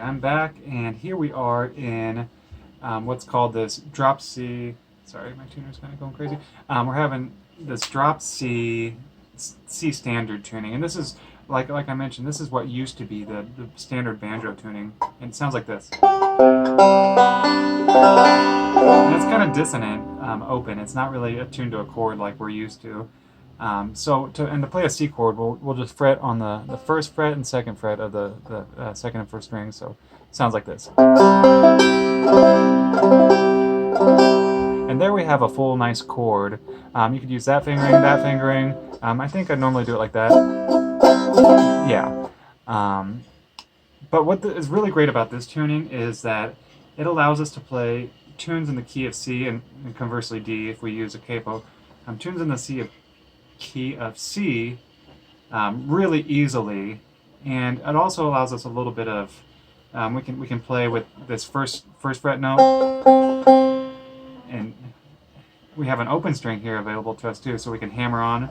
I'm back, and here we are in what's called this drop C. Sorry, my tuner's kind of going crazy. We're having this drop C standard tuning, and this is like I mentioned, this is what used to be the standard banjo tuning, and it sounds like this. And it's kind of dissonant, open. It's not really attuned to a chord like we're used to. To play a C chord, we'll just fret on the first fret and second fret of the second and first string. So it sounds like this. And there we have a full nice chord. You could use that fingering, that fingering. I think I'd normally do it like that. Yeah. But what is really great about this tuning is that it allows us to play tunes in the key of C and conversely D if we use a capo. Tunes in the key of C really easily, and it also allows us a little bit of we can play with this first fret note, and we have an open string here available to us too, so we can hammer on,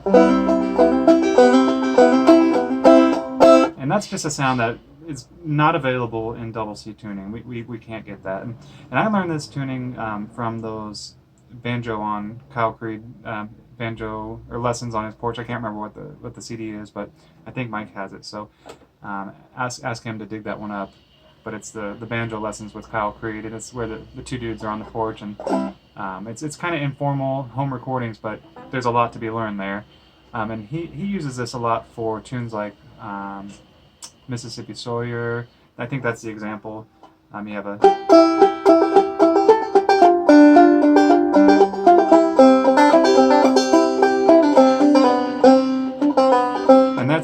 and that's just a sound that is not available in double C tuning. We can't get that, and I learned this tuning from those banjo on Kyle Creed banjo or lessons on his porch. I can't remember what the CD is, but I think Mike has it. So ask him to dig that one up. But it's the banjo lessons with Kyle Creed, and it's where the two dudes are on the porch, and it's kind of informal home recordings, but there's a lot to be learned there. And he uses this a lot for tunes like Mississippi Sawyer. I think that's the example. You have a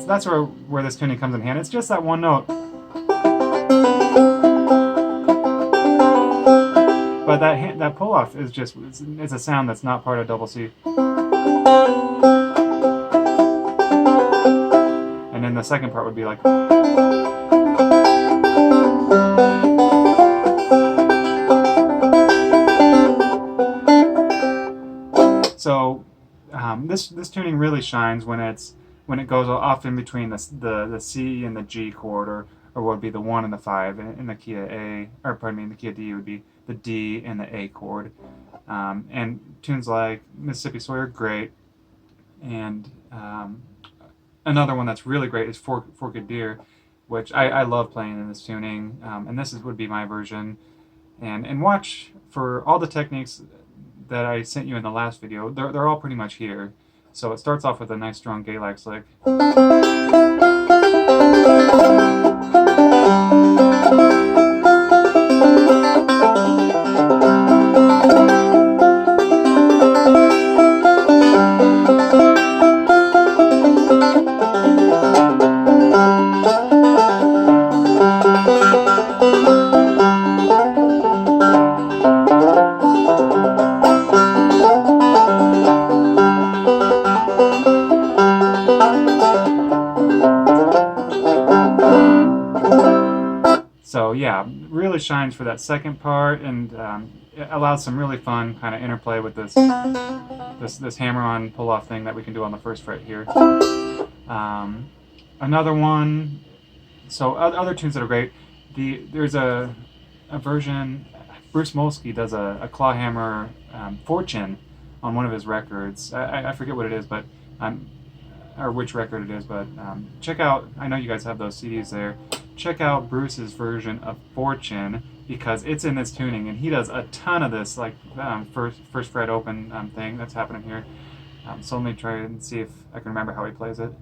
that's where this tuning comes in hand. It's just that one note. But that pull off is just it's a sound that's not part of double C. And then the second part would be like. So this tuning really shines when it goes off in between the C and the G chord, or what would be the 1 and the 5 in the key of A, or pardon me, in the key of D would be the D and the A chord. And tunes like Mississippi Sawyer, great. And another one that's really great is Forked Deer, which I love playing in this tuning. And this would be my version. And watch for all the techniques that I sent you in the last video. They're all pretty much here. So it starts off with a nice strong Gaelic lick. So yeah, really shines for that second part, and it allows some really fun kind of interplay with this hammer-on pull-off thing that we can do on the first fret here. Another one, so other tunes that are great. There's a version, Bruce Molsky does a clawhammer Fortune on one of his records. I forget what it is, but or which record it is, but check out, I know you guys have those CDs there. Check out Bruce's version of Fortune, because it's in this tuning, and he does a ton of this, like first fret open thing that's happening here. So let me try and see if I can remember how he plays it.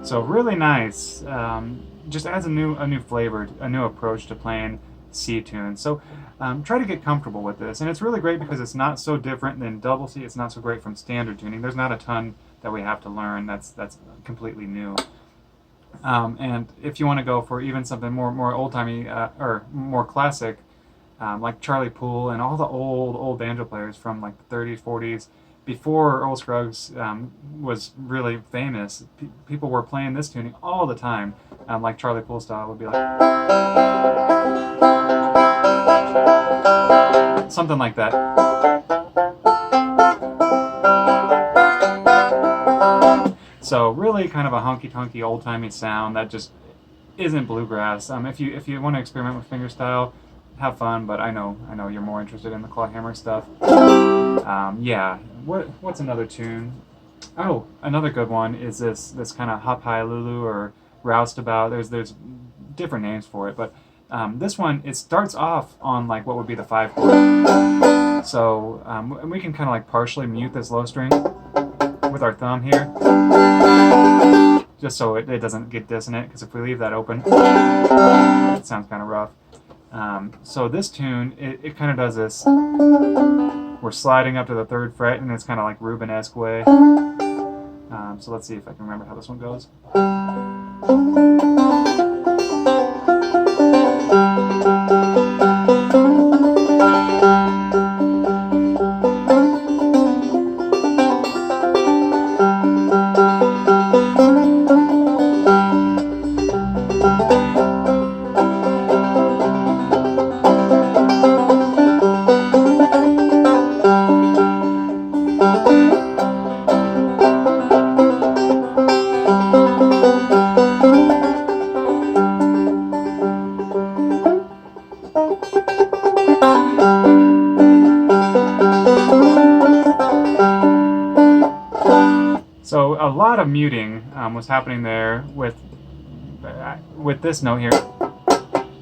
So really nice. Just adds a new flavor, a new approach to playing C tunes. So try to get comfortable with this, and it's really great because it's not so different than double C. It's not so great from standard tuning. There's not a ton that we have to learn that's completely new. And if you want to go for even something more old-timey or more classic, like Charlie Poole and all the old banjo players from like the 30s, 40s, before Earl Scruggs was really famous, people were playing this tuning all the time, like Charlie Poole style would be like something like that. So really kind of a honky-tonky old-timey sound that just isn't bluegrass. If you want to experiment with fingerstyle, have fun. But I know you're more interested in the clawhammer stuff. Yeah. What's another tune? Oh, another good one is this kind of Hop High Lulu or Roustabout. There's different names for it, but this one, it starts off on like what would be the 5 chord. So and we can kind of like partially mute this low string with our thumb here, just so it doesn't get dissonant, because if we leave that open, it sounds kind of rough. So this tune, it kind of does this. We're sliding up to the 3rd fret, and it's kind of like Rubenesque way. So let's see if I can remember how this one goes. So a lot of muting was happening there with this note here,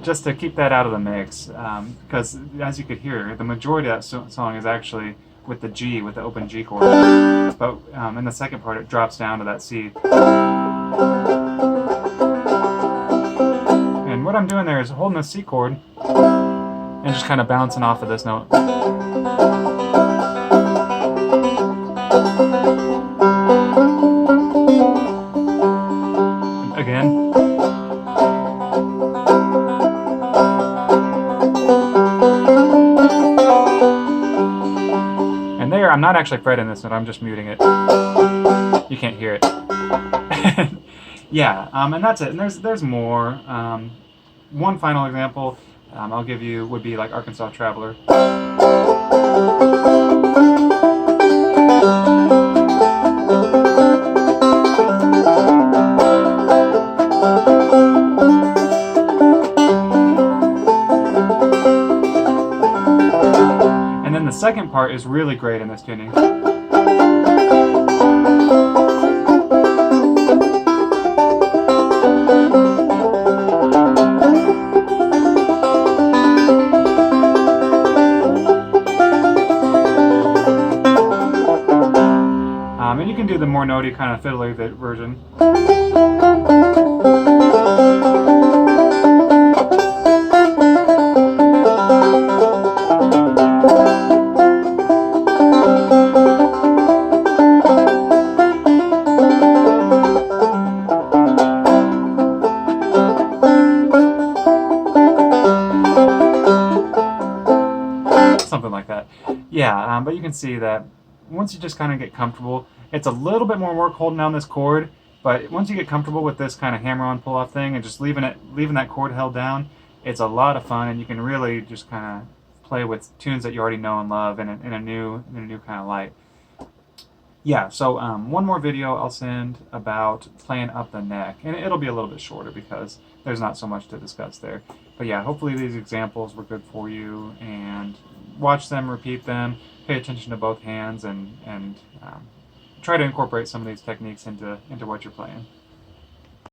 just to keep that out of the mix, because as you could hear, the majority of that song is actually with the G, with the open G chord, but in the second part it drops down to that C. And what I'm doing there is holding the C chord and just kind of bouncing off of this note. Again. And there, I'm not actually fretting this note, I'm just muting it. You can't hear it. Yeah, and that's it. And there's more. One final example I'll give you would be like Arkansas Traveler. And then the second part is really great in this tuning. And you can do the more notey kind of fiddly version. Something like that. Yeah, but you can see that once you just kind of get comfortable, it's a little bit more work holding down this chord, but once you get comfortable with this kind of hammer-on pull-off thing and just leaving that chord held down, it's a lot of fun, and you can really just kind of play with tunes that you already know and love in a new kind of light. Yeah, so one more video I'll send about playing up the neck, and it'll be a little bit shorter because there's not so much to discuss there. But yeah, hopefully these examples were good for you, and watch them, repeat them, pay attention to both hands, and try to incorporate some of these techniques into what you're playing.